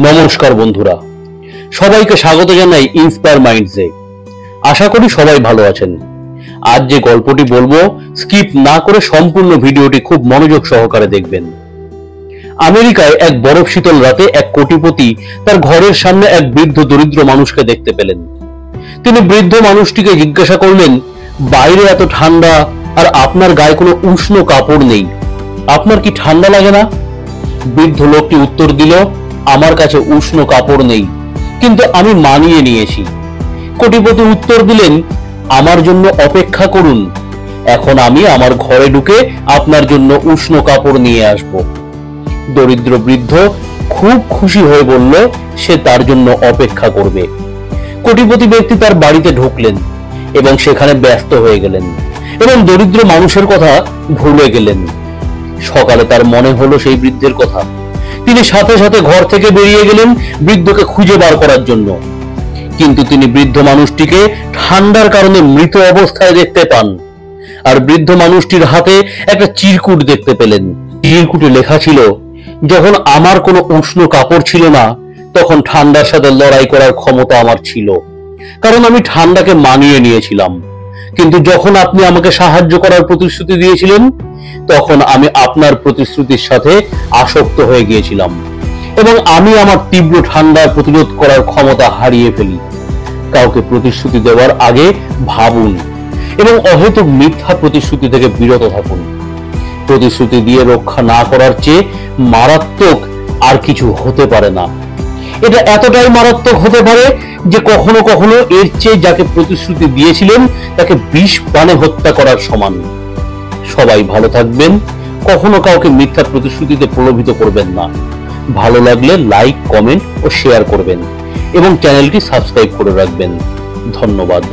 নমস্কার বন্ধুরা, সবাইকে স্বাগত জানাই ইন্সপায়ার মাইন্ডসে। আশা করি সবাই ভালো আছেন। আজ যে গল্পটি বলবো স্কিপ না করে সম্পূর্ণ ভিডিওটি খুব মনোযোগ সহকারে দেখবেন। আমেরিকায় এক বরফ শীতল রাতে এক কোটিপতি তার ঘরের সামনে এক বৃদ্ধ দরিদ্র মানুষকে দেখতে পেলেন। তিনি বৃদ্ধ মানুষটিকে জিজ্ঞাসা করলেন, বাইরে এত ঠান্ডা আর আপনার গায়ে কোনো উষ্ণ কাপড় নেই, আপনার কি ঠান্ডা লাগে না? বৃদ্ধ লোকটি উত্তর দিল, আমার কাছে উষ্ণ কাপড় নেই, কিন্তু আমি মানিয়ে নিয়েছি। কোটিপতি উত্তর দিলেন, আমার জন্য অপেক্ষা করুন, এখন আমি আমার ঘরে ঢুকে আপনার জন্য উষ্ণ কাপড় নিয়ে আসব। দরিদ্র বৃদ্ধ খুব খুশি হয়ে বলল সে তার জন্য অপেক্ষা করবে। কোটিপতি ব্যক্তি তার বাড়িতে ঢুকলেন এবং সেখানে ব্যস্ত হয়ে গেলেন এবং দরিদ্র মানুষের কথা ভুলে গেলেন। সকালে তার মনে হলো সেই বৃদ্ধের কথা। তিনি সাথে সাথে ঘর থেকে বেরিয়ে গেলেন বৃদ্ধকে খুঁজে বার করার জন্য। কিন্তু তিনি বৃদ্ধ মানুষটিকে ঠান্ডার কারণে মৃত অবস্থায় দেখতে পান। আর বৃদ্ধ মানুষটির হাতে একটা চিরকুট দেখতে পেলেন। চিরকুটে লেখা ছিল, যখন আমার কোনো উষ্ণ কাপড় ছিল না, তখন ঠান্ডার সাথে লড়াই করার ক্ষমতা আমার ছিল, কারণ আমি ঠান্ডাকে মানিয়ে নিয়েছিলাম। কিন্তু যখন আপনি আমাকে সাহায্য করার প্রতিশ্রুতি দিয়েছিলেন, তখন আমি আপনার প্রতিশ্রুতির সাথে আসক্ত হয়ে গিয়েছিলাম এবং আমি আমার তীব্র ঠান্ডা প্রতিরোধ করার ক্ষমতা হারিয়ে ফেলি। কাউকে প্রতিশ্রুতি দেওয়ার আগে ভাবুন এবং অহেতুক মিথ্যা প্রতিশ্রুতি থেকে বিরত থাকুন। প্রতিশ্রুতি দিয়ে রক্ষা না করার চেয়ে মারাত্মক আর কিছু হতে পারে না। এটা এতটাই মারাত্মক হতে পারে যে কখনো কখনো এর চেয়ে যাকে প্রতিশ্রুতি দিয়েছিলেন তাকে বিষ পানে হত্যা করার সমান। সবাই ভালো থাকবেন, কখনো কাউকে মিথ্যা প্রতিশ্রুতিতে প্রলোভিত করবেন না। ভালো লাগলে লাইক, কমেন্ট ও শেয়ার করবেন এবং চ্যানেলটি সাবস্ক্রাইব করে রাখবেন। ধন্যবাদ।